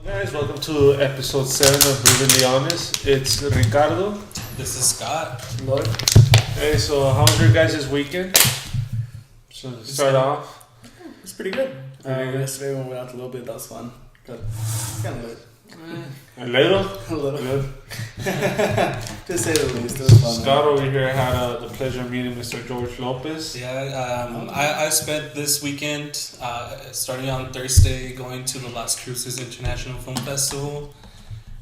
Guys, welcome to episode 7 of Brutally Honest. It's Ricardo. This is Scott. Lloyd. Hey, so how was your guys' weekend? So to start off. It's pretty good. Pretty good. Yesterday when we went out a little bit, that was fun. But kind of lit. A little? A little. Good. To say the least, it was fun. Scott over here had the pleasure of meeting Mr. George Lopez. Yeah, I spent this weekend, starting on Thursday, going to the Las Cruces International Film Festival.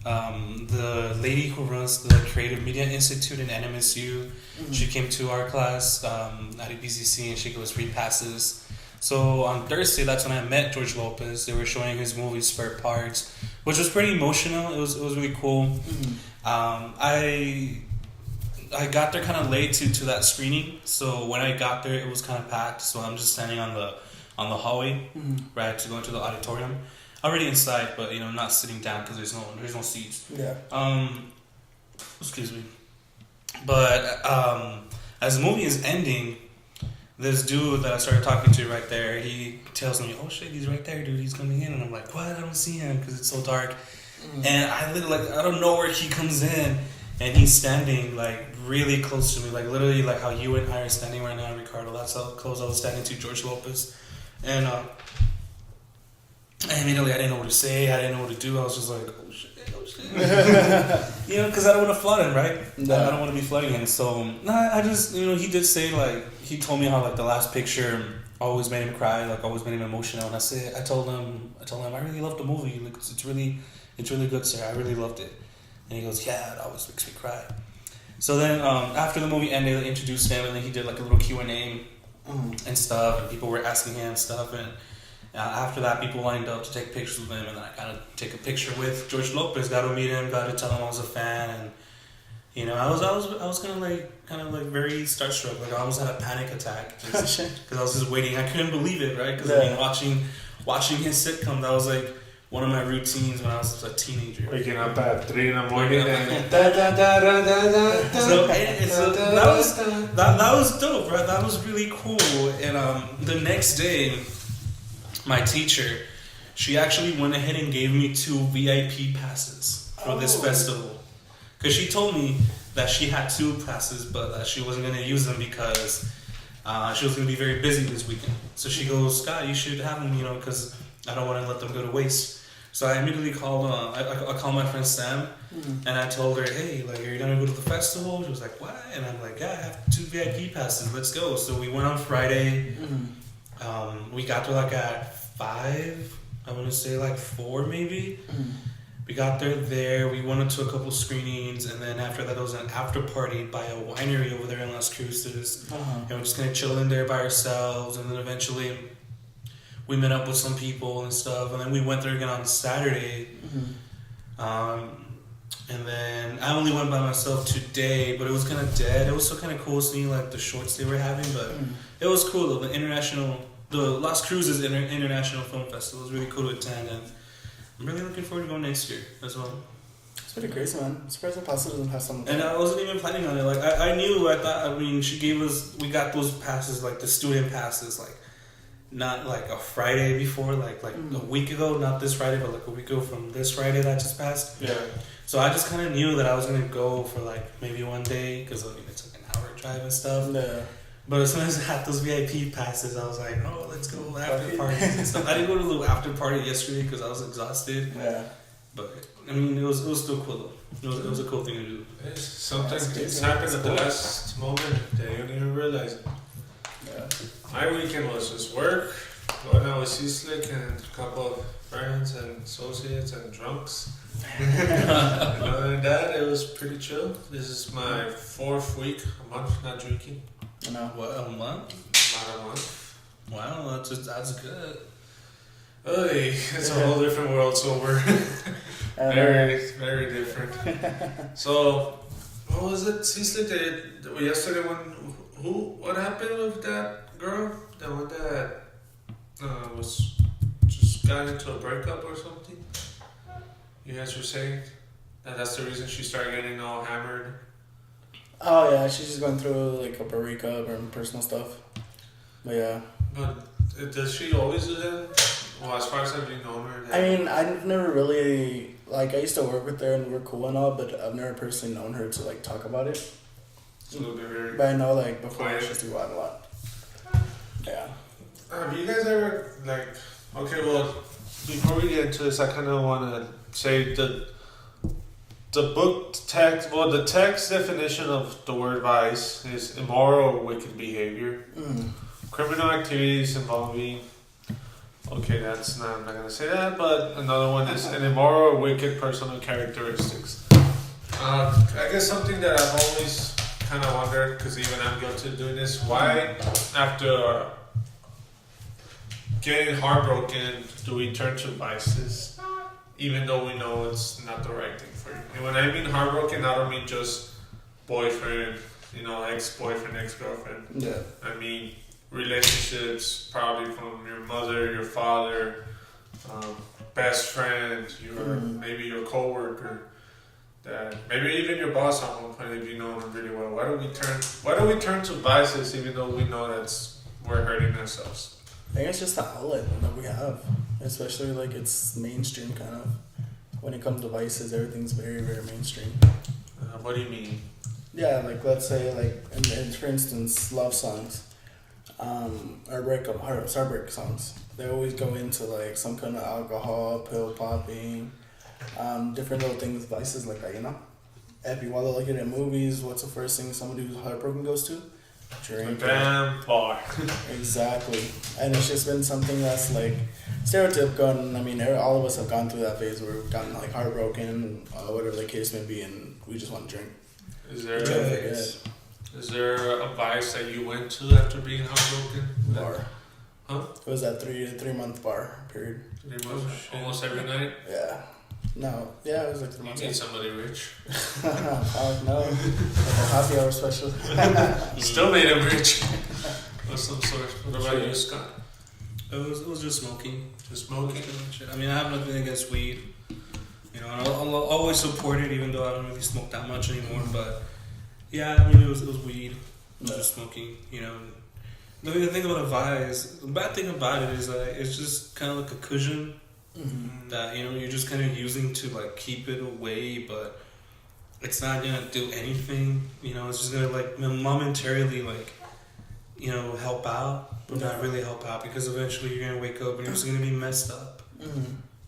The lady who runs the Creative Media Institute in NMSU, she came to our class at BCC and she gave us free passes. So on Thursday, that's when I met George Lopez. They were showing his movie Spare Parts, which was pretty emotional. It was really cool. I got there kind of late to that screening, so when I got there, it was kind of packed. So I'm just standing on the hallway, right, to go into the auditorium. Already inside, but not sitting down because there's no seats. Yeah. Excuse me. But as the movie is ending, this dude that I started talking to right there, he tells me, "Oh shit, he's right there, dude. He's coming in." And I'm like, "What? I don't see him because it's so dark." And I literally, I don't know where he comes in, and he's standing like really close to me, like literally like how you and I are standing right now, Ricardo. That's how close I was standing to George Lopez, and immediately I didn't know what to say. I didn't know what to do. I was just like, "Oh shit." Because I don't want to flood him, right? No. I don't want to be flooding him. So I just, he did say he told me how the last picture always made him cry, always made him emotional. And I told him, I really loved the movie. It's really good, sir. I really loved it. And he goes, "Yeah, it always makes me cry." So then after the movie ended, they introduced him, and then he did a little Q&A and stuff, and people were asking him stuff, and after that, people lined up to take pictures with him, and then I got to take a picture with George Lopez. Got to meet him. Got to tell him I was a fan, and I was kind of very starstruck. I almost had a panic attack because I was just waiting. I couldn't believe it, right? Because watching his sitcom, that was one of my routines when I was a teenager. Waking up at 3 in the morning and that was dope, right? That was really cool. And the next day, my teacher, she actually went ahead and gave me 2 VIP passes for this festival. Because she told me that she had 2 passes, but that she wasn't going to use them because she was going to be very busy this weekend. So she goes, "Scott, you should have them, because I don't want to let them go to waste." So I immediately called, I called my friend Sam, and I told her, "Hey, are you going to go to the festival?" She was like, "What?" And I'm like, "Yeah, I have 2 VIP passes. Let's go." So we went on Friday. We got there at 5, I want to say 4 maybe. We got there, we went into a couple screenings, and then after that there was an after party by a winery over there in Las Cruces. And we're just going to chill in there by ourselves, and then eventually we met up with some people and stuff, and then we went there again on Saturday. And then I only went by myself today, but it was kind of dead. It was still kind of cool seeing the shorts they were having, but it was cool though. The Las Cruces International Film Festival was really cool to attend, and I'm really looking forward to going next year as well. It's pretty crazy, man. I'm surprised the passes doesn't have some. And I wasn't even planning on it. We got those passes, the student passes, not a Friday before, a week ago, not this Friday, but a week ago from this Friday that just passed. yeah. So I just kind of knew that I was going to go for maybe one day, because it's an hour drive and stuff. Yeah. But as soon as I had those VIP passes, I was like, "Oh, let's go after parties and stuff." I didn't go to the after party yesterday because I was exhausted. Yeah. But it was still cool though. It was a cool thing to do. Sometimes things happen at the last moment that you don't even realize it. Yeah. My weekend was just work, going out with C-Slick and a couple of friends and associates and drunks. And other than that, it was pretty chill. This is my 4th week, a month not drinking. No. What, a month? Not a month. Wow, that's good. Hey, it's a whole different world sober. Very, very different. So, what was it? C-Slick, yesterday what happened with that girl? The one that was just got into a breakup or something? You guys were saying that's the reason she started getting all hammered. Oh yeah, she's just going through a breakup or personal stuff. But yeah. But does she always do that? Well, as far as have you known her? I mean, I've never really, like, I used to work with her and we're cool and all, but I've never personally known her to, like, talk about it. It's a little bit very. But I know, like, before Quiet. she used to go out a lot. Yeah. Have you guys ever, like, okay, well, before we get into this, I kind of want to say the book text, well, the text definition of the word vice is immoral or wicked behavior. Mm. Criminal activities involving, okay, that's not, I'm not going to say that, but another one is an immoral or wicked personal characteristics. I guess something that I've always kind of wondered, because even I'm guilty of doing this, why after getting heartbroken do we turn to vices, even though we know it's not the right thing for you? And when I mean heartbroken, I don't mean just boyfriend, ex-boyfriend, ex-girlfriend. Yeah. I mean relationships, probably from your mother, your father, best friend, maybe your coworker, that maybe even your boss at one point if you know them really well. Why do we turn to vices even though we know we're hurting ourselves? I think it's just the outlet that we have, especially like it's mainstream kind of. When it comes to vices, everything's very, very mainstream. What do you mean? Yeah, like let's say like, and for instance, love songs, or heartbreak songs. They always go into like some kind of alcohol, pill popping, different little things, vices like that, you know. If you want to look at it in movies, what's the first thing somebody who's heartbroken goes to? Drink. Damn bar. Exactly. And it's just been something that's like stereotypical, and I mean all of us have gone through that phase where we've gotten like heartbroken, whatever the case may be, and we just want to drink. Is there Is a vice that you went to after being heartbroken? bar. Huh? It was that 3 month bar period. 3 months, almost every night. Yeah. No. Yeah, it was like 3 You months. need somebody rich. Oh no. Like a happy hour special. Still made him rich. Of some sort. What about you, Scott? It was just smoking. Just smoking? I mean, I have nothing against weed. You know, and I'll always support it, even though I don't really smoke that much anymore. But yeah, I mean, it was weed. It was just smoking. You know, the thing about a vice, the bad thing about it is that it's just kind of like a cushion that you're just kind of using to like keep it away, but it's not gonna do anything. You know, it's just gonna like momentarily like help out, but not really help out, because eventually you're gonna wake up and you're just gonna be messed up.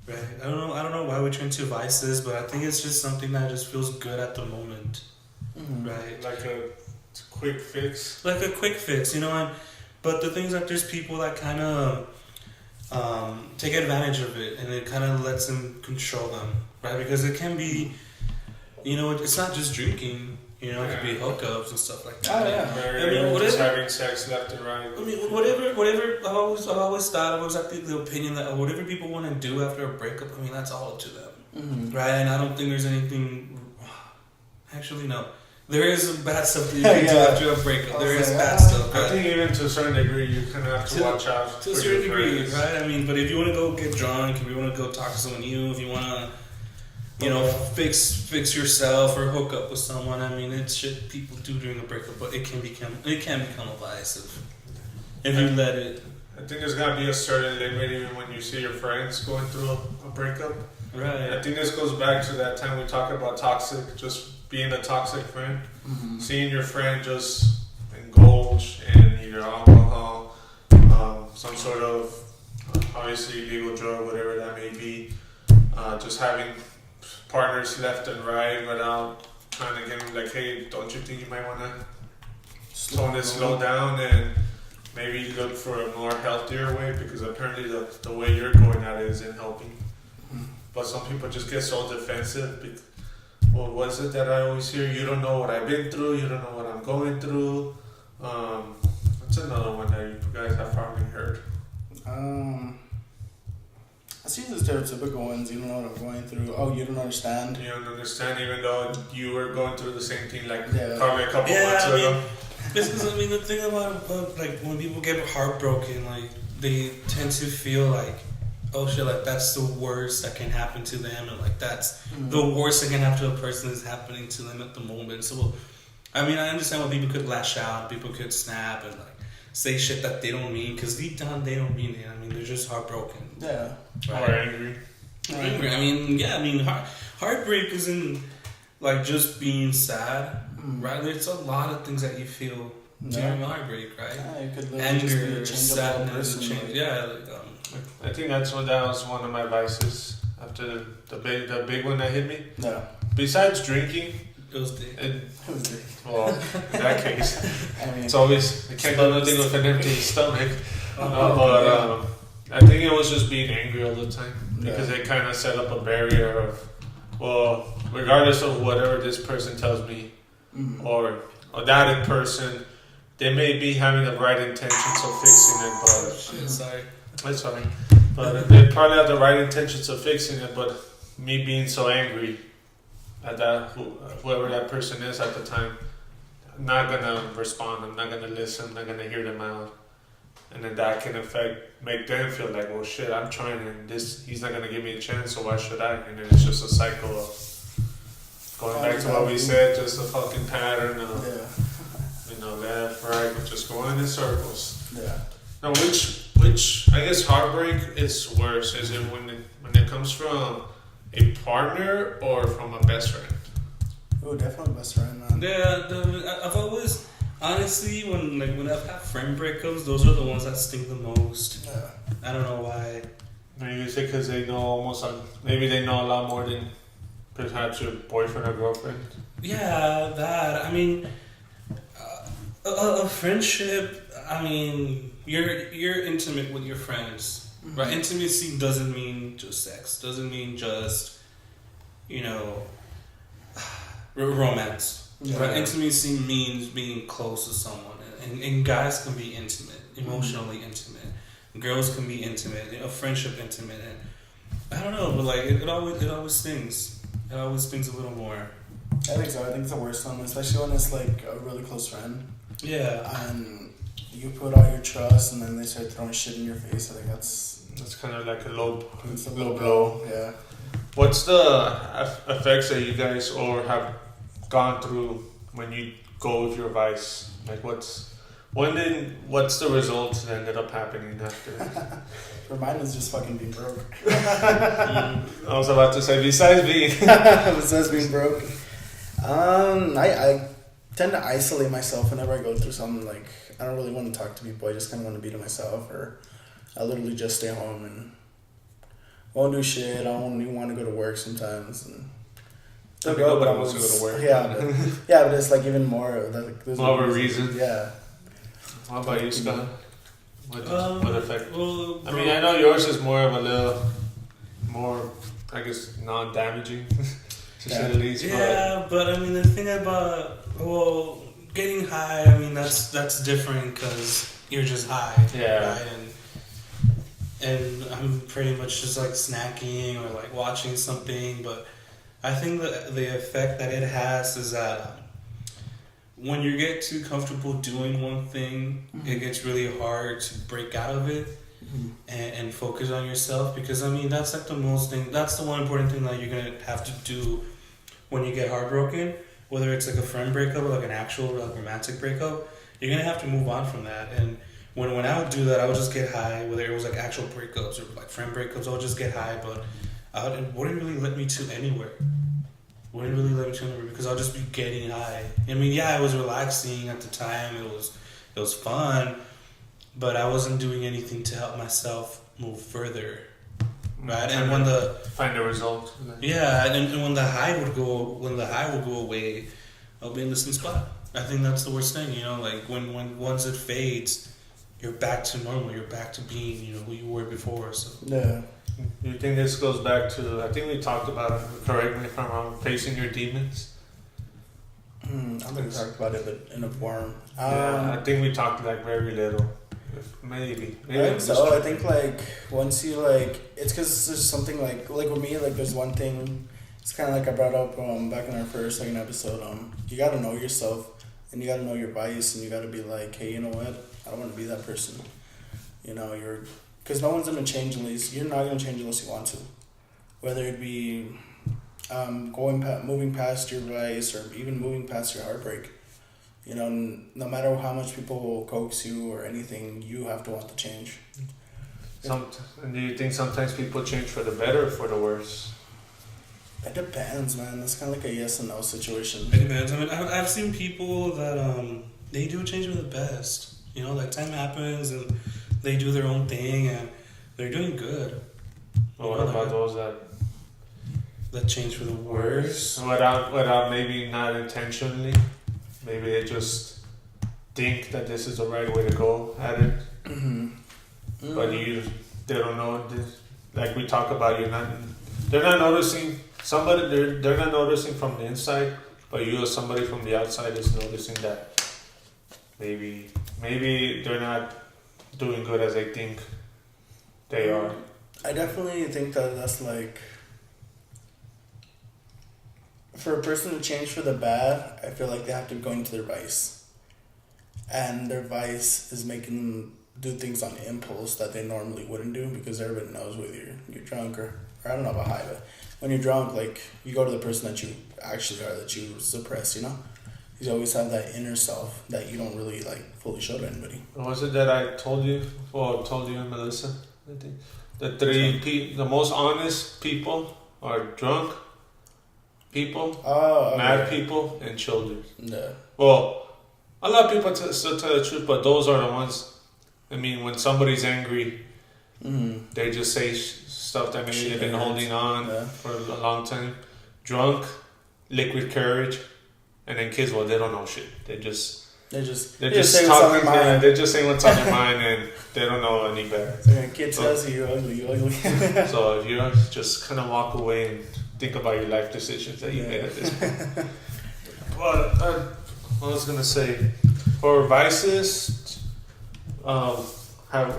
Right. I don't know why we turn to vices, but I think it's just something that just feels good at the moment. Right. Like a quick fix. Like a quick fix, but the things that there's people that kind of take advantage of it, and it kind of lets them control them, right? Because it can be, it's not just drinking. It could be hookups and stuff like that. Oh yeah. Just having sex left and right. I mean, whatever. I always thought, I was at the opinion that whatever people want to do after a breakup, I mean, that's all up to them, right? And I don't think there's anything. Actually, no. There is bad stuff that you can do after a breakup. There is bad stuff. I think even to a certain degree, you kind of have to watch out. To a certain degree, right? I mean, but if you want to go get drunk, if you want to go talk to someone new, if you want to, fix yourself or hook up with someone, I mean, it's shit people do during a breakup, but it can become a vice if you let it. I think there's gotta be a certain limit even when you see your friends going through a breakup. Right. I think this goes back to that time we talked about toxic, just being a toxic friend. Seeing your friend just indulge in either alcohol, some sort of obviously illegal drug, whatever that may be, just having partners left and right without trying to get them like, hey, don't you think you might want to slow down and maybe look for a more healthier way, because apparently the way you're going at it isn't helping. But some people just get so defensive. Well, what is it that I always hear? You don't know what I've been through. You don't know what I'm going through. What's another one that you guys have probably heard? I see the stereotypical ones. You don't know what I'm going through. Oh, you don't understand. You don't understand, even though you were going through the same thing probably a couple months months ago. The thing about like when people get heartbroken, like they tend to feel like, oh shit, like that's the worst that can happen to them, and like that's the worst that can happen to a person is happening to them at the moment. So, I mean, I understand why people could lash out, people could snap, and like say shit that they don't mean, because deep down they don't mean it. I mean, they're just heartbroken. Yeah. Or angry. Angry. I mean, heartbreak isn't like just being sad, right? There's a lot of things that you feel during heartbreak, right? Yeah, you could anger, sadness, change. Yeah. I think that was one of my vices after the big one that hit me. No. Besides drinking, it was dick. Well, in that case, I mean, it's always I can't do nothing with an empty stomach. But I think it was just being angry all the time because it kind of set up a barrier of, well, regardless of whatever this person tells me or that person, they may be having the right intentions of fixing it, but sorry. That's fine. But they probably have the right intentions of fixing it, but me being so angry at that, whoever that person is at the time, I'm not gonna respond. I'm not gonna listen. I'm not gonna hear them out, and then that can make them feel like, well, shit, I'm trying, and he's not gonna give me a chance, so why should I? And then it's just a cycle of going back to what we said, just a fucking pattern of, left, right, just going in circles. Yeah. Now, which I guess heartbreak is worse? Is it when it comes from a partner or from a best friend? Oh, definitely best friend, man. Yeah, I've always honestly when I've had friend breakups, those are the ones that stink the most. Yeah. I don't know why. Maybe it's because they know maybe they know a lot more than perhaps your boyfriend or girlfriend. Yeah, that. I mean, a friendship. I mean, you're intimate with your friends, right? Intimacy doesn't mean just sex. Doesn't mean just, romance. Yeah. Right? Intimacy means being close to someone, and guys can be intimate, emotionally intimate. Girls can be intimate, a friendship intimate, and I don't know, but like it always stings. It always stings a little more. I think so. I think it's the worst one, especially when it's like a really close friend. Yeah. And you put all your trust, and then they start throwing shit in your face. I think that's kind of like a low blow. blow. Yeah. What's the effects that you guys or have gone through when you go with your vice? Like what's the results that ended up happening after? For mine was just fucking being broke. I was about to say besides being broke. I tend to isolate myself whenever I go through something. Like, I don't really want to talk to people. I just kind of want to be to myself, or I literally just stay home and won't do shit. I don't even want to go to work sometimes. And nobody wants to go to work. Yeah, but it's like even more of that. Like, more of a reason. Yeah. How about you, Scott? What effect? Well, I mean, I know yours is more of a little more, I guess, non-damaging. To say the least, but I mean the thing about getting high, I mean that's different because you're just high, right? And I'm pretty much just like snacking or like watching something, but I think that the effect that it has is that when you get too comfortable doing one thing, it gets really hard to break out of it and focus on yourself, because I mean that's like that's the one important thing that you're gonna have to do when you get heartbroken, whether it's like a friend breakup or like an actual like romantic breakup. You're gonna have to move on from that. And when I would do that, I would just get high, whether it was like actual breakups or like friend breakups. I would just get high, but it wouldn't really let me to anywhere. Because I'll just be getting high. I mean, yeah, it was relaxing at the time. It was fun, but I wasn't doing anything to help myself move further, right? And when find a result. And when the high would go away, I'll be in the same spot. I think that's the worst thing, like when once it fades, you're back to normal. You're back to being, who you were before. So yeah. You think this goes back to? I think we talked about it. Correct me if I'm wrong. Facing your demons. I think we talked about it, but in a form. I think we talked like very little. Maybe. I think so. I think like once you it's because there's something like with me, like there's one thing. It's kind of like I brought up back in our second episode. You gotta know yourself, and you gotta know your bias, and you gotta be like, hey, you know what? I don't want to be that person. Because no one's gonna change you're not gonna change unless you want to. Whether it be moving past your vice or even moving past your heartbreak. You know, no matter how much people will coax you or anything, you have to want to change. Do you think sometimes people change for the better or for the worse? It depends, man. It's kind of like a yes and no situation. It depends. I mean, I've seen people that they do change for the best. You know, like time happens and they do their own thing and they're doing good. Well, what about those that change for the worse? Without maybe not intentionally, maybe they just think that this is the right way to go at it. But they don't know this. Like we talk about, they're not noticing somebody. They're not noticing from the inside, but you as somebody from the outside is noticing that maybe they're not doing good as they think they are. I definitely think that that's like, for a person to change for the bad, I feel like they have to go into their vice. And their vice is making them do things on impulse that they normally wouldn't do, because everybody knows whether you're drunk or I don't know about high, but when you're drunk, like, you go to the person that you actually are, that you suppress, you know? You always have that inner self that you don't really, like, fully show to anybody. Was it that I told you? Well, I told you and Melissa, I think. The most honest people are drunk people, mad people, and children. Yeah. Well, a lot of people still tell the truth, but those are the ones. I mean, when somebody's angry, they just say stuff that maybe they've been holding on for a long time. Drunk, liquid courage, and then kids, well, they don't know shit. They're just talking. Yeah, they're just saying what's on their mind, and they don't know any better. So a kid tells you you're ugly. So if you just kind of walk away and think about your life decisions that you made at this point. But I was gonna say, for vices, have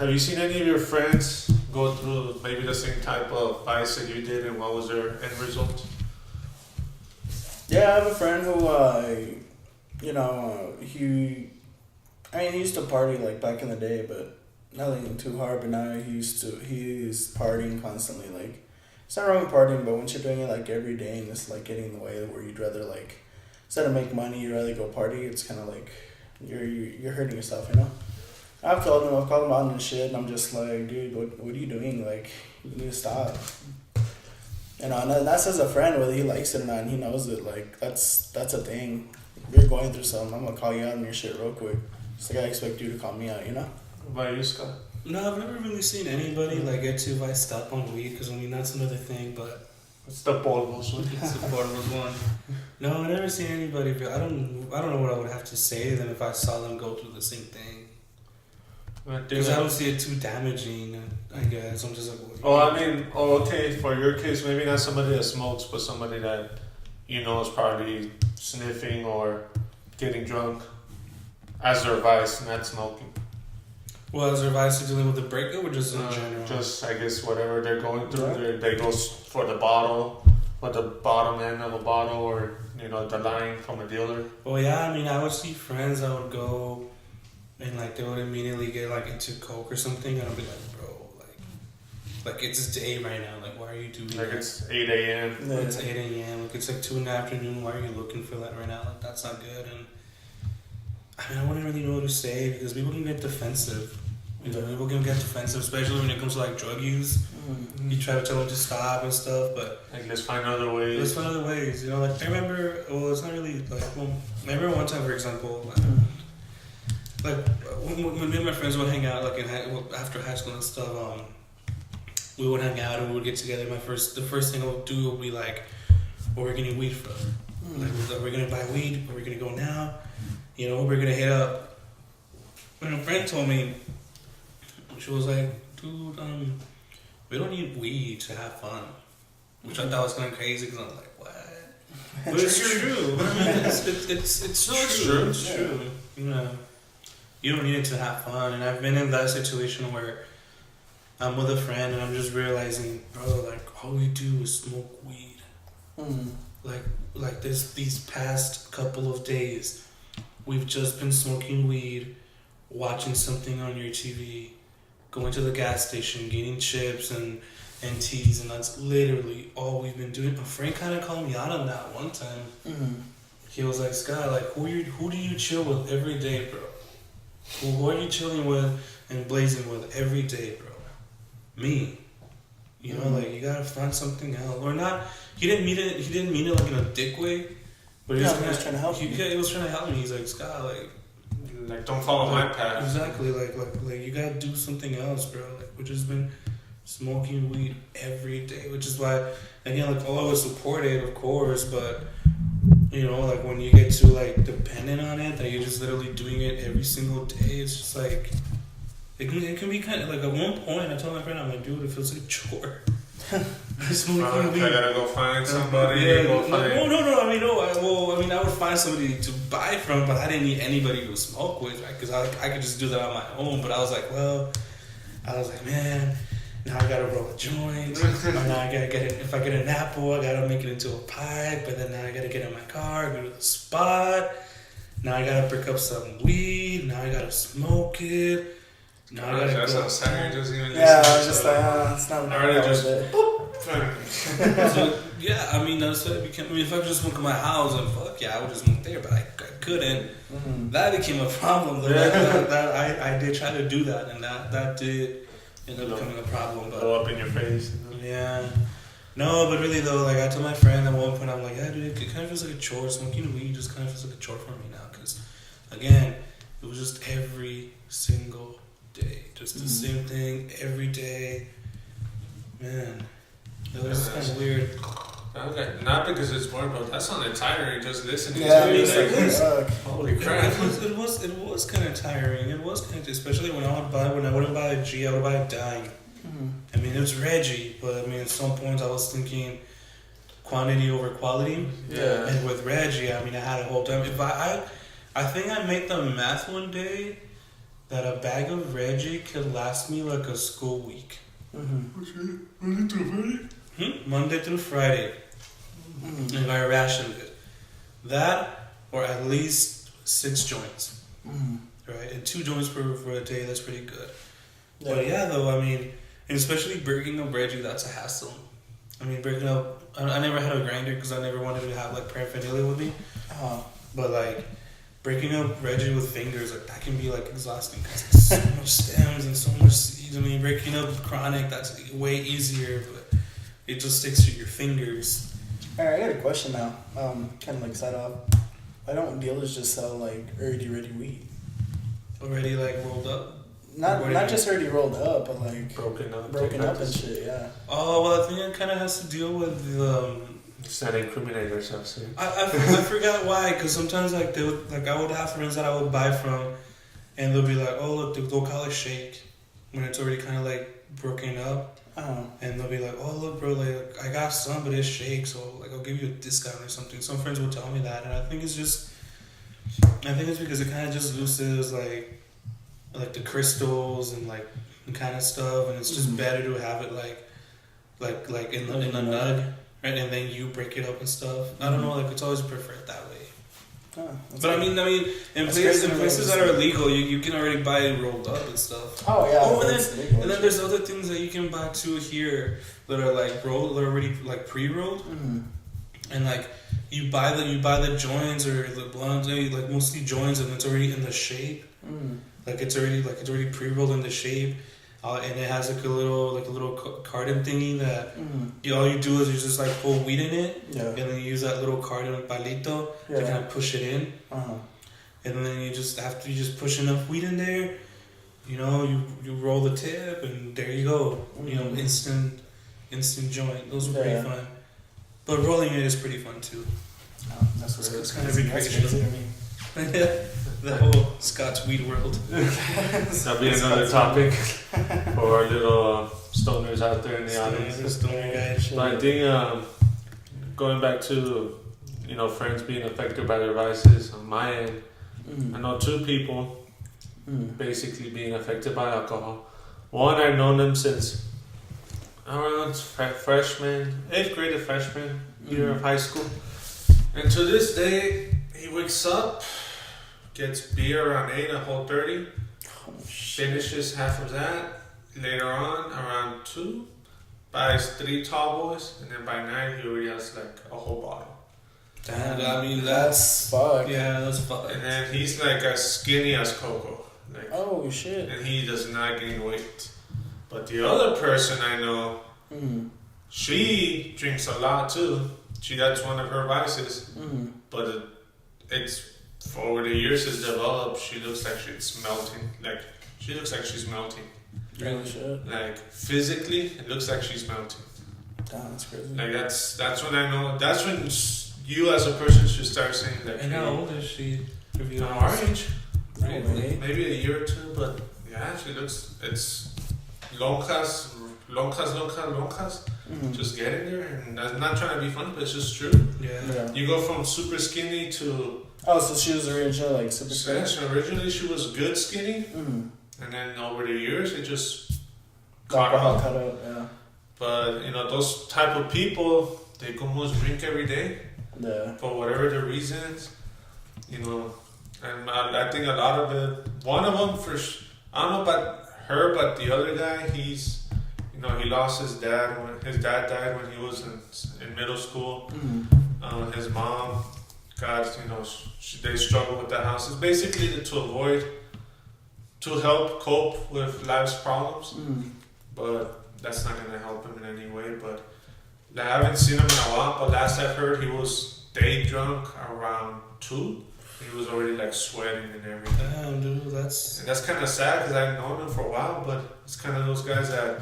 you seen any of your friends go through maybe the same type of vice that you did, and what was their end result? Yeah, I have a friend who, he used to party like back in the day, but nothing too hard. But now he's partying constantly. Like, it's not wrong with partying, but once you're doing it like every day and it's like getting in the way where you'd rather, like, instead of make money, you'd rather go party. It's kind of like you're hurting yourself, you know. I've called him out and shit, and I'm just like, dude, what are you doing? Like, you need to stop. You know, and that's as a friend, whether he likes it or not, and he knows it. Like, that's a thing. If you're going through something, I'm gonna call you out on your shit real quick. Just like I expect you to call me out, you know? What about you, Scott? No, I've never really seen anybody like get too viced up on weed, because I mean that's another thing. But it's the polvos one. It's the polvos one. No, I've never seen anybody. I don't know what I would have to say to them if I saw them go through the same thing. Because I don't see it too damaging, I guess. I'm just like, okay, for your case, maybe not somebody that smokes, but somebody that you know is probably sniffing or getting drunk as their vice, not smoking. Well, as their vice to dealing with the breakup, or just in general? Just, I guess, whatever they're going through, they go for the bottle, or the bottom end of a bottle, or, the line from a dealer. Well, yeah, I mean, I would see friends that would go and, like, they would immediately get, like, into coke or something, and I'd be like, bro, like it's day right now, like, why are you doing that? Like, it's 8 a.m. Yeah, it's 8 a.m., like, it's like 2 in the afternoon, why are you looking for that right now? Like, that's not good, and I mean, I wouldn't really know what to say, because people can get defensive. People can get defensive, especially when it comes to, like, drug use. Mm-hmm. You try to tell them to stop and stuff, but... Like, let's find other ways. Like, I remember... Well, it's not really, like... Well, I remember one time, for example, like when me and my friends would hang out, like, after high school and stuff, we would hang out and we would get together. The first thing I would do would be, like, where we're getting weed from. Like, we're going to buy weed, where we're going to go now, we're going to hit up. When a friend told me... She was like, dude, we don't need weed to have fun. Which I thought was kind of crazy, because I was like, what? But it's true. I mean, it's true. It's true. You don't need it to have fun. And I've been in that situation where I'm with a friend and I'm just realizing, bro, like, all we do is smoke weed. Like these past couple of days, we've just been smoking weed, watching something on your TV, going to the gas station, getting chips and teas, and that's literally all we've been doing. A friend kind of called me out on that one time. he was like, Scott, like who do you chill with every day, bro? Who are you chilling with and blazing with every day, bro? Me. You know, like you gotta find something else, or not. He didn't mean it like in a dick way, but he was trying to help me. Yeah, he was trying to help me. He's like, Scott, like don't follow my path. Exactly, like you gotta do something else, bro. Like we just been smoking weed every day, which is why, again, like all of us support it, of course, but you know, like when you get too like dependent on it, that you're just literally doing it every single day, it's just like. It can be kind of like at one point I told my friend, I'm like, dude, it feels like a chore. I gotta go find somebody. No. I would find somebody to buy from, but I didn't need anybody to smoke with, right? Because I could just do that on my own. But I was like, man, now I gotta roll a joint. Or now I gotta get it. If I get an apple, I gotta make it into a pipe. But then now I gotta get in my car, go to the spot. Now I gotta pick up some weed. Now I gotta smoke it. No, I gotta that's go. not sad. Just even Yeah, I was just like, it's not. I already just. So yeah, I mean that's what it became. I mean, if I could just smoke in my house, and fuck yeah, I would just smoke there, but I couldn't. Mm-hmm. That became a problem. Though. That I did try to do that, and that did end up becoming a problem. But blow up in your face. Yeah. No, but really though, like I told my friend at one point, I'm like, yeah, dude, it kind of feels like a chore. Smoking weed just kind of feels like a chore for me now, because again, it was just every single day, just the same thing every day. Man, that was kind of weird. Okay, not because it's boring, but that's not tiring. Just listening to it. Like, holy crap! It was kind of tiring. It was kind of, especially when I wouldn't buy a G, I would buy a dime. Mm-hmm. I mean, it was Reggie, but I mean, at some points I was thinking quantity over quality. Yeah. And with Reggie, I mean, I had a whole time. If I think I made the math one day that a bag of Reggie could last me like a school week. Mm-hmm. Monday through Friday? Monday through Friday. Mm-hmm. If I rationed it. That, or at least 6 joints. Mm-hmm. Right? And 2 joints for a day, that's pretty good. Yeah. But yeah, though, I mean, and especially breaking up Reggie, that's a hassle. I mean, breaking up, I never had a grinder because I never wanted to have like paraphernalia with me. But like, breaking up Reggie with fingers, like that can be like exhausting because there's so much stems and so much seeds. I mean, breaking up chronic, that's way easier, but it just sticks to your fingers. Alright, I got a question now. Kind of like side off. Why don't dealers just sell like already ready weed? Already like rolled up? Not just already rolled up, but like broken up and shit. Yeah. Oh well, I think it kind of has to deal with It's not incriminate yourself. So. I forgot why, because sometimes like I would have friends that I would buy from, and they'll be like, oh look, they'll call it shake when it's already kind of like broken up. And they'll be like, oh look bro, like I got some, but it's shake, so like I'll give you a discount or something. Some friends will tell me that, and I think it's because it kind of just loses like the crystals and like the kind of stuff, and it's just better to have it like in the nug. Right, and then you break it up and stuff. I don't know, like it's always preferred that way. But I mean, in places that are legal, you can already buy it rolled up and stuff. Oh yeah. Oh, and then there's other things that you can buy too here that are like rolled, that are already like pre-rolled, and like you buy the joints or the blunts, like mostly joints, and it's already in the shape. Like it's already pre-rolled in the shape. And it has like a little carton thingy that all you do is you just like pull weed in it, and then you use that little carton palito to kind of push it in, and then you just after you just push enough weed in there, you know, you roll the tip and there you go, you know, instant joint. Those are pretty fun, but rolling it is pretty fun too. That's what it's kind of recreational. The whole Scott's weed world. That'll be another topic for our little stoners out there in the audience. But I think going back to friends being affected by their vices on my end, I know 2 people basically being affected by alcohol. One, I've known them since around freshman, 8th grade to freshman year of high school, and to this day he wakes up, gets beer around 8, a whole 30, finishes half of that. Later on, around 2, buys 3 tall boys, and then by 9 he already has like a whole bottle. Damn, I mean, that's fuck. Yeah, that's fuck. And then he's like as skinny as Coco. Like, oh shit. And he does not gain weight. But the other person I know, she drinks a lot too. That's one of her vices. But it's over the years it's developed. She looks like she's melting. Like she looks like she's melting. Really shit. Like physically, it looks like she's melting. Damn, that's crazy. Like that's when I know. That's when you as a person should start saying like. And how old is she? Our age. Really? Maybe a year or two, but yeah, she looks. It's lonjas. Just getting there, and I'm not trying to be funny, but it's just true. Yeah. You go from super skinny to. Oh, so she was originally like super skinny. So originally she was good skinny, and then over the years it just cut out. Yeah. But those type of people, they almost drink every day. Yeah. For whatever the reasons, and I think a lot of it. One of them I don't know about her, but the other guy, he's. He lost his dad when his dad died when he was in middle school. His mom, they struggle with the house. It's basically to help cope with life's problems. But that's not gonna help him in any way. But I haven't seen him in a while. But last I heard, he was day drunk around 2. He was already like sweating and everything. Damn, dude, that's kind of sad because I've known him for a while. But it's kind of those guys that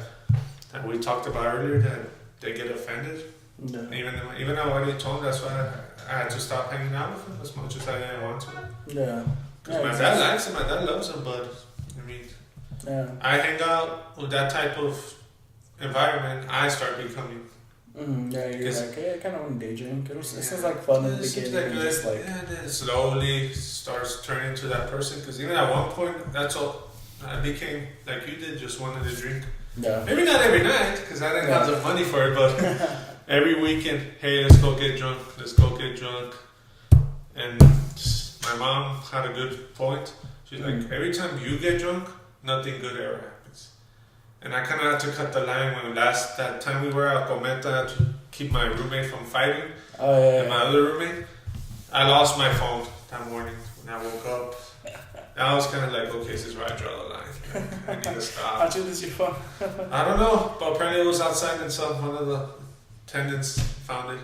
we talked about earlier that they get offended. Yeah. Even though I already told him, that's why I had to stop hanging out with him as much as I didn't want to. Yeah. Because my dad likes him, my dad loves him, but I hang out with that type of environment, I start becoming. Yeah, you're like, hey, I kind of want to day drink. It sounds like fun in the beginning. Then slowly starts turning to that person. Because even at one point, that's all I became like you did, just wanted to drink. Yeah. Maybe not every night, because I didn't have the money for it, but every weekend, hey, let's go get drunk. And my mom had a good point. She's like, every time you get drunk, nothing good ever happens. And I kind of had to cut the line when that time we were at Cometa to keep my roommate from fighting. And my other roommate, I lost my phone that morning when I woke up. And I was kind of like, okay, this is where I draw the line. Like, I need to stop. How'd you lose your phone? I don't know, but apparently it was outside and one of the attendants found it.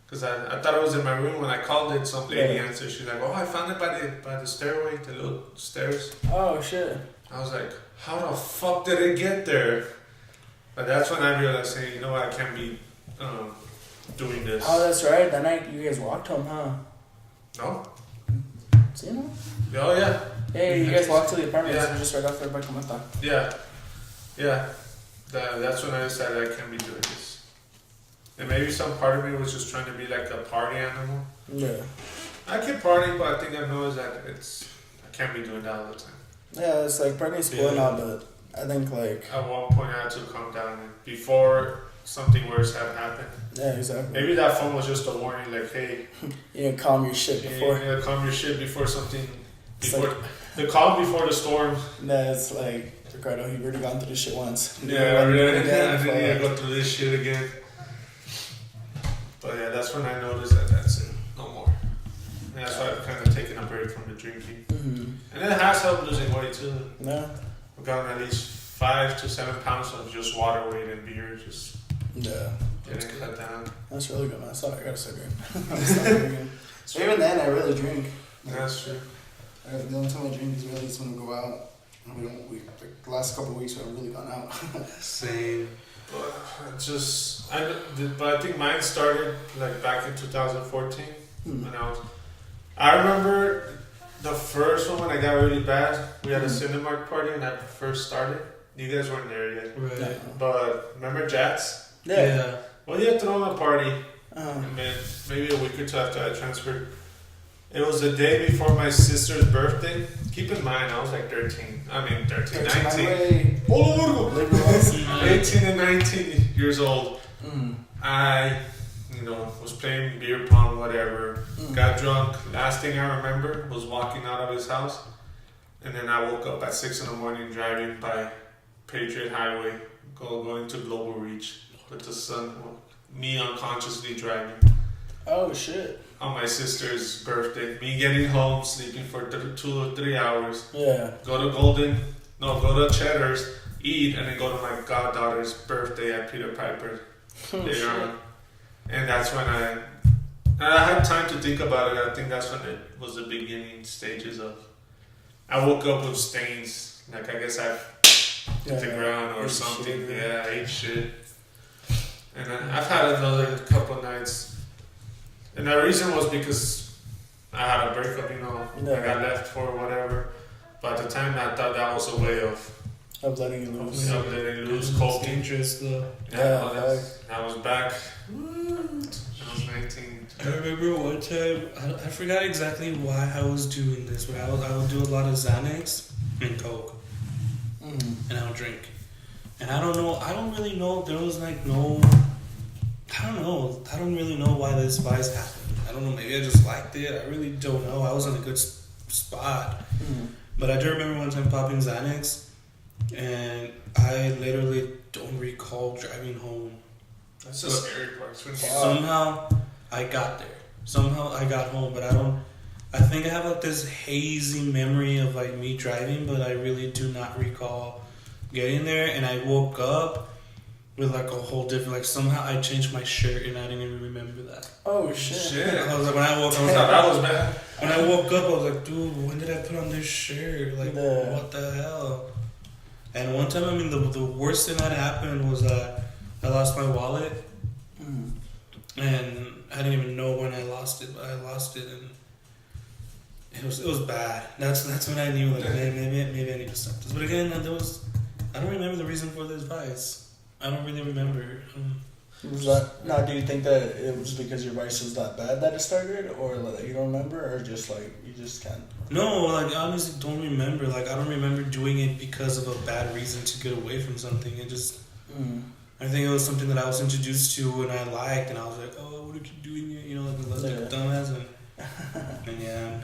Because I thought it was in my room. When I called it, some lady answered. She's like, oh, I found it by the stairway, the little stairs. Oh, shit. I was like, how the fuck did it get there? But that's when I realized, hey, you know what, I can't be doing this. Oh, that's right. That night you guys walked home, huh? No? So, you know? Oh, yeah. Yeah, you guys walked to the apartment. Yeah. So just right off there by Cometa. Yeah. That's when I decided I can't be doing this. And maybe some part of me was just trying to be like a party animal. Yeah. I can party, but I think I know is that I can't be doing that all the time. Yeah, it's like partying's cool and all, but I think like at one point I had to calm down before something worse had happened. Yeah, exactly. Maybe that phone was just a warning, like, hey, you calm your shit before. You calm your shit before something. The calm before the storm. Yeah, it's like Ricardo. You've already gone through this shit once. I didn't need to go through this shit again. But yeah, that's when I noticed that's it. No more. And that's why I've kind of taken a break from the drinking. And it has helped losing weight too. Yeah. I've gotten at least 5 to 7 pounds of just water weight and beer. Just getting cut down. That's really good, man. I gotta start drinking. Even then, I really drink. That's true. The only time I drink is really when we go out. The last couple of weeks we haven't really gone out. Same. But I think mine started like back in 2014 when I remember the first one when I got really bad. We had a Cinemark party when I first started. You guys weren't there yet. Right. But remember Jats? Yeah. Well, he had thrown a party. And then maybe a week or two after I transferred. It was the day before my sister's birthday. Keep in mind, I was like 19. 19. 18 and 19 years old. I, was playing beer pong, whatever. Got drunk. Last thing I remember was walking out of his house. And then I woke up at 6 a.m. driving by Patriot Highway, going to Global Reach with the sun. Me unconsciously driving. Oh shit. On my sister's birthday. Me getting home, sleeping for 2 or 3 hours. Yeah. Go to Cheddar's, eat, and then go to my goddaughter's birthday at Peter Piper later on. And that's when I had time to think about it. I think that's when it was the beginning stages of. I woke up with stains. Like, I guess I hit the ground or something. Yeah, I ate shit. And then I've had another couple nights. And the reason was because I had a breakup, I got left for whatever. But at the time, I thought that was a way of letting you loose. Coping. Dangerous though. Yeah, I was back. I was 19. I remember one time, I forgot exactly why I was doing this, but I would do a lot of Xanax and Coke. And I would drink. And I don't really know, there was like no, I don't really know why this vice happened. I don't know, maybe I just liked it, I really don't know, I was in a good spot. But I do remember one time popping Xanax, and I literally don't recall driving home. That's the scary part. Somehow I got there. Somehow I got home, but I think I have like this hazy memory of like me driving, but I really do not recall getting there. And I woke up with like a whole different, like somehow I changed my shirt and I didn't even remember that. Oh shit. I was like, when I woke up, that was bad. When I woke up, I was like, dude, when did I put on this shirt? Like, what the hell? And one time, the worst thing that happened was that I lost my wallet. And I didn't even know when I lost it, but I lost it, and it was bad. That's when I knew, like, maybe I need to stop this. But again, I don't remember the reason for this vice. I don't really remember. Now, do you think that it was because your vice was that bad that it started, or like you don't remember, or just like you just can't? No, like I honestly don't remember. Like I don't remember doing it because of a bad reason to get away from something. It just, I think it was something that I was introduced to and I liked, and I was like, oh, what are you doing here? Like a dumbass, and yeah.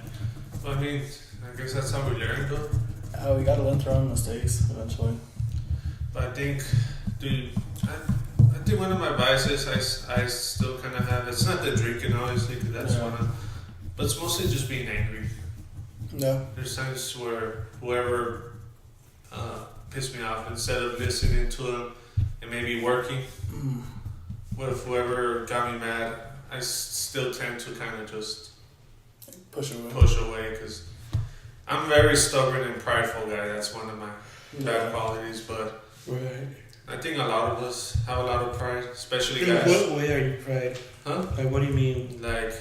Well, I guess that's how we learn, though. We gotta learn through our mistakes eventually. But I think, dude, I think one of my vices I still kind of have. It's not the drinking, obviously, because that's one of. But it's mostly just being angry. Yeah. There's times where whoever pissed me off, instead of listening to them and maybe working with whoever got me mad, I still tend to kind of just push away because I'm a very stubborn and prideful guy. That's one of my bad qualities, but. Right. I think a lot of us have a lot of pride, especially In guys. what way are you pride? Huh? Like, what do you mean? Like,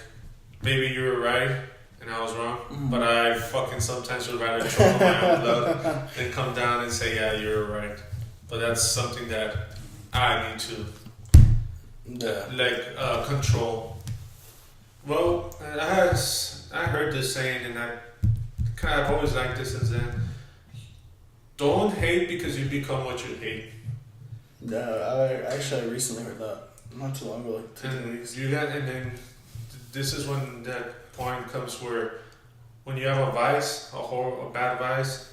maybe you were right and I was wrong, but I fucking sometimes would rather choke my own blood than come down and say, yeah, you were right. But that's something that I need to, control. Well, I heard this saying, and I've always liked this since then. Don't hate because you become what you hate. Yeah, I recently heard that not too long ago. And then this is when that point comes where when you have a vice, a bad vice,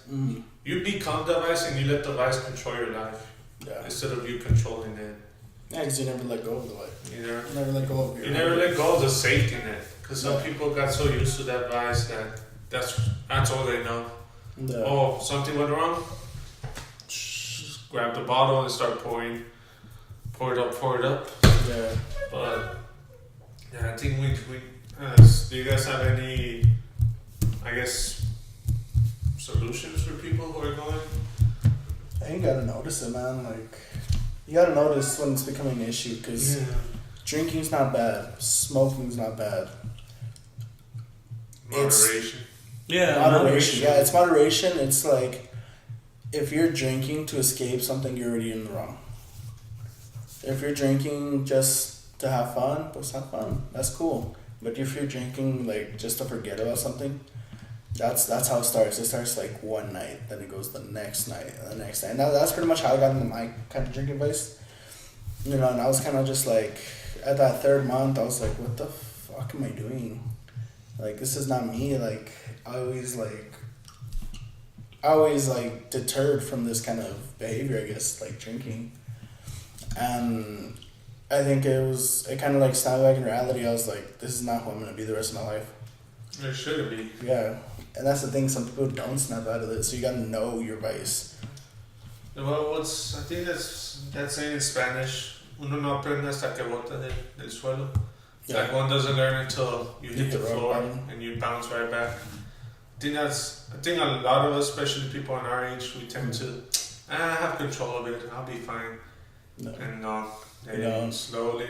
you become the vice and you let the vice control your life instead of you controlling it. Yeah, because you never let go of the life. You never let go of your. You never let go of the safety net because some people got so used to that vice that that's all they know. Yeah. Oh, something went wrong. Just grab the bottle and start pouring. Pour it up. Yeah. But I think we do you guys have any, I guess, solutions for people who are going? I think you gotta notice it, man. Like, you gotta notice when it's becoming an issue because drinking's not bad, smoking's not bad. Moderation. Moderation. Yeah, it's moderation. It's like if you're drinking to escape something, you're already in the wrong. If you're drinking just to have fun, let's have fun. That's cool. But if you're drinking like just to forget about something, that's how it starts. It starts like one night, then it goes the next night, and the next night. And that's pretty much how I got into my kind of drinking vice. And I was kind of just like, at that third month, I was like, what the fuck am I doing? Like, this is not me. Like, I always deterred from this kind of behavior, I guess, like drinking. And I think it kind of like snapped back in reality. I was like, this is not who I'm gonna be the rest of my life. It shouldn't be. Yeah, and that's the thing. Some people don't snap out of it, so you gotta know your vice. Well, I think that's saying in Spanish. Uno no aprende hasta que bota del suelo. Yeah. Like one doesn't learn until you hit the rock floor bottom. and you bounce right back. I think a lot of us, especially people in our age, we tend to have control of it. I'll be fine. No. And they No. slowly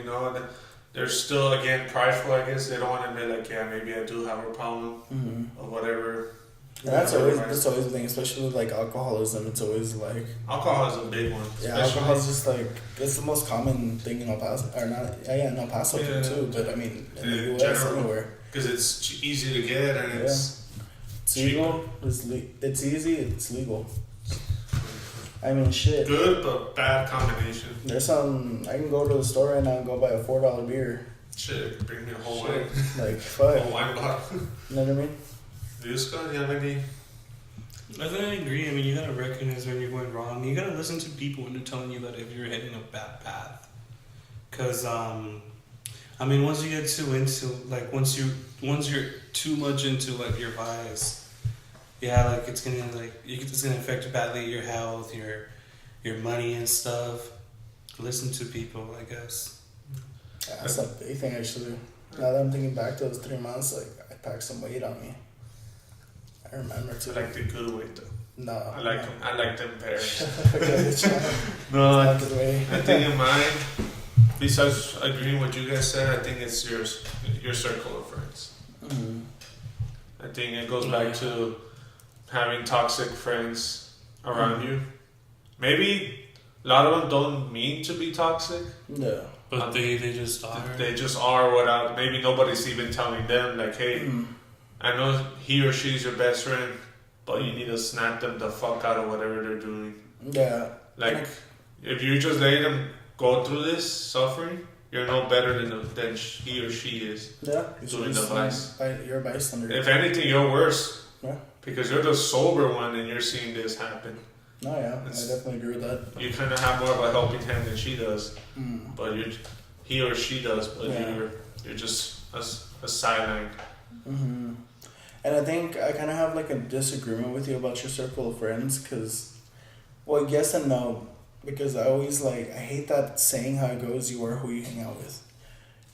they're still again prideful. I guess they don't want to admit like, yeah, maybe I do have a problem Mm-hmm. or whatever. And that's always the thing, especially with like alcoholism. It's always like Alcohol is a big one. yeah, alcohol is just like it's the most common thing in El Paso or not. Yeah, in El Paso too. But I mean, in the U.S. general, anywhere because it's easy to get and it's legal. It's easy. It's legal. I mean, shit. good but bad combination. There's some. I can go to the store right now and go buy a $4 beer. Shit, bring me a whole Shit. wine. Like fuck. Whole wine bottle. You know what I mean? Scott, do you have any? I think I agree. I mean, you gotta recognize when you're going wrong. You gotta listen to people when they're telling you that if you're heading a bad path. Cause I mean, once you get too into like once you're too much into like your vice, yeah, like it's gonna affect badly your health, your money and stuff. Listen to people, I guess. Yeah, that's a big thing actually. Now that I'm thinking back to those 3 months, like I packed some weight on me. I remember too. I like the good weight though. No. I like them pears. No, I good way. think in mine, besides agreeing with what you guys said, I think it's your circle of friends. Mm-hmm. I think it goes back to having toxic friends around you. Maybe a lot of them don't mean to be toxic. Yeah. But they just are. They just are without, maybe nobody's even telling them like, hey, I know he or she's your best friend, but you need to snap them the fuck out of whatever they're doing. Yeah. Like, if you just let them go through this suffering, you're no better than he or she is. Yeah. Doing the vice. You're a bystander. If anything, you're worse. Yeah. Because you're the sober one and you're seeing this happen. No, yeah, I definitely agree with that. You kind of have more of a helping hand than she does. Mm. But he or she does, but Yeah. you're just a sideline. Mm-hmm. And I think I kind of have like a disagreement with you about your circle of friends because, well, yes and no. Because I always I hate that saying how it goes, you are who you hang out with.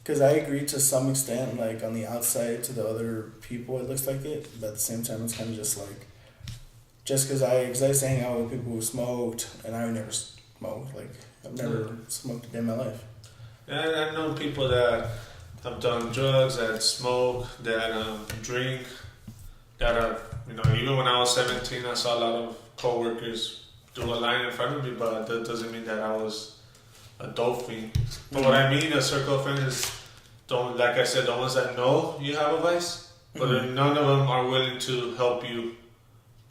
Because I agree to some extent, like on the outside to the other people, it looks like it. But at the same time, it's kind of just like, just because I used to hang out with people who smoked and I never smoked. Like, I've never smoked a day in my life. And I've known people that have done drugs, that smoke, that drink, that are, even when I was 17, I saw a lot of coworkers do a line in front of me, but that doesn't mean that I was a dope fiend. But what I mean, a circle of friends is, like I said, the ones that know you have a vice, but then none of them are willing to help you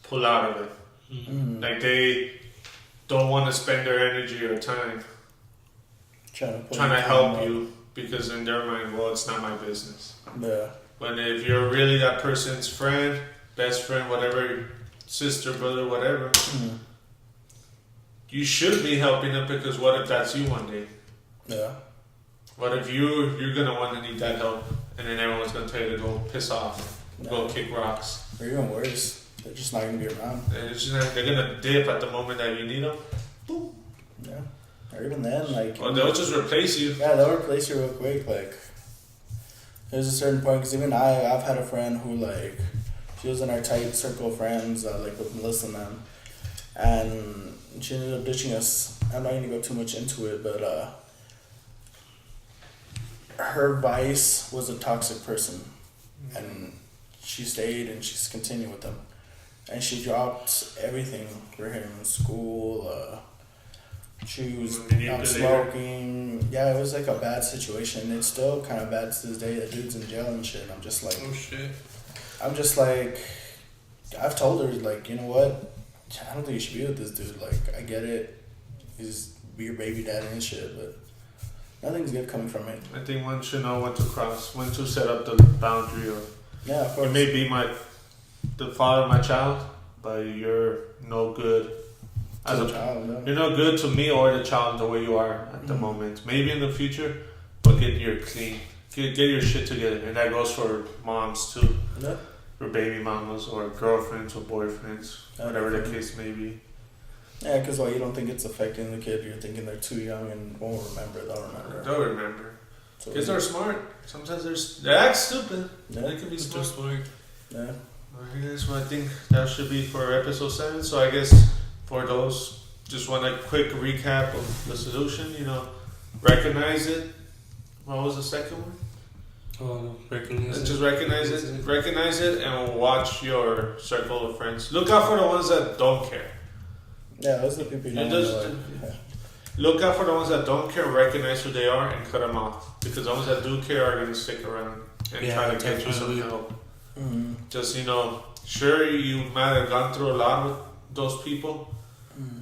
pull out of it. Mm-hmm. Like they don't want to spend their energy or time trying to help you because in their mind, well, it's not my business. Yeah. But if you're really that person's friend, best friend, whatever, sister, brother, whatever, you should be helping them because what if that's you one day? Yeah. What if you're gonna want to need that help, and then everyone's gonna tell you to go piss off, go kick rocks, or even worse, they're just not gonna be around. And it's just they're gonna dip at the moment that you need them. Boom. Yeah. Or even then, or they'll just replace you. Yeah, they'll replace you real quick. Like, there's a certain point because even I've had a friend who she was in our tight circle of friends, with Melissa and them, and she ended up ditching us. I'm not gonna go too much into it, but her vice was a toxic person, and she stayed and she's continued with them, and she dropped everything for him in school. She was not smoking. Yeah, it was like a bad situation. It's still kind of bad to this day. The dude's in jail and shit. And I'm just like, oh shit. I'm just like, I've told her you know what? I don't think you should be with this dude. I get it. He's your baby daddy and shit, but nothing's good coming from it. I think one should know when to cross, when to set up the boundary of. Yeah, of course. It may be the father of my child, but you're no good as a child, no. you're not good to me or the child the way you are at the moment. Maybe in the future, but get your clean, get your shit together, and that goes for moms too, Yeah. for baby mamas or girlfriends or boyfriends, whatever the case may be. Yeah, because you don't think it's affecting the kid. You're thinking they're too young and won't remember. They'll remember. So kids are smart. Sometimes they act stupid. Yeah. They can be smart. Yeah. Alright guys, well I think that should be for episode 7. So I guess for those, just want a quick recap of the solution, recognize it. What was the second one? Just recognize it and watch your circle of friends. Look out for the ones that don't care. Yeah, those are the people you don't Look out for the ones that don't care, recognize who they are, and cut them off. Because the ones that do care are going to stick around and try to get you some help. Mm-hmm. Just, sure, you might have gone through a lot with those people,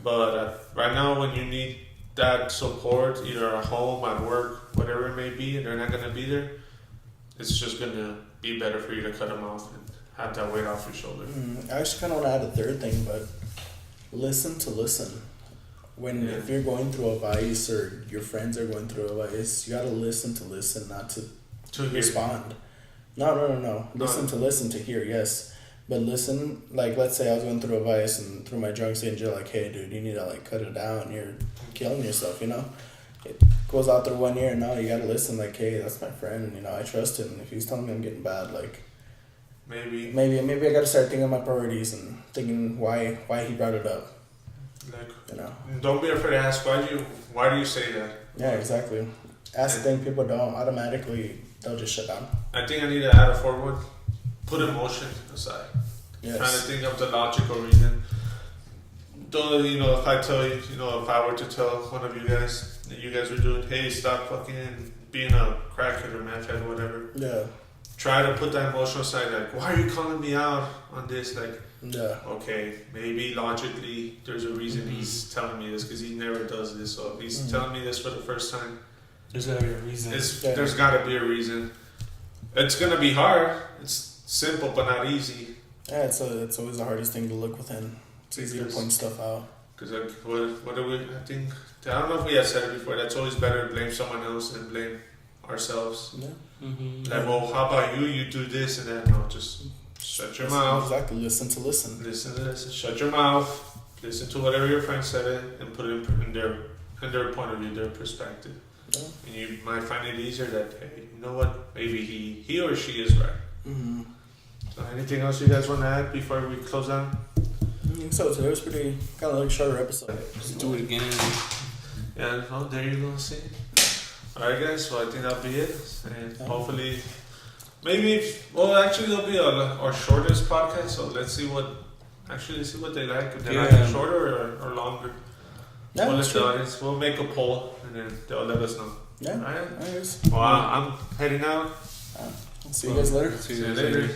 but right now when you need that support, either at home, at work, whatever it may be, and they're not going to be there, it's just going to be better for you to cut them off and have that weight off your shoulder. I actually kind of want to add a third thing, but listen to listen. If you're going through a vice or your friends are going through a vice, you gotta listen to listen, not to respond. No. Listen to listen to hear, yes. But listen, like let's say I was going through a vice and through my drug stage, you're like, hey dude, you need to cut it down, you're killing yourself, It goes out through 1 year and now you gotta listen, like, hey, that's my friend, and I trust him. If he's telling me I'm getting bad, maybe I gotta start thinking of my priorities and thinking why he brought it up. Don't be afraid to ask why do you say that? Yeah, exactly. Ask things people don't automatically, they'll just shut down. I think I need to add a forward. Put emotion aside. Yes. Trying to think of the logical reason. Don't if I tell you, if I were to tell one of you guys that you guys were doing, hey, stop fucking being a crackhead or meth head or whatever. Yeah. Try to put that emotional side, why are you calling me out on this? Yeah. Okay, maybe logically there's a reason he's telling me this because he never does this. So if he's telling me this for the first time, there's gotta be a reason. There's gotta be a reason. It's gonna be hard. It's simple but not easy. Yeah, it's always the hardest thing to look within. It's easy to point stuff out. Because what do we? I think I don't know if we have said it before. That's always better to blame someone else than blame ourselves. Yeah. Well, how about you? You do this and that. No, just shut your mouth. Exactly. Listen to listen. Listen to listen. Shut your mouth. Listen to whatever your friend said it and put it in their point of view, their perspective. Yeah. And you might find it easier that, hey, you know what? Maybe he or she is right. Mm-hmm. So anything else you guys want to add before we close down? I think so. Today was pretty kind of shorter episode. Just do it again. Yeah. Oh, there you go. See. All right, guys. So I think that'll be it, and hopefully, actually, it'll be our shortest podcast. So let's see what they like. If they like it shorter or longer. Yeah, we'll let the audience. We'll make a poll, and then they'll let us know. Yeah. All right. Nice. Well, I'm heading out. See you guys later. See you later.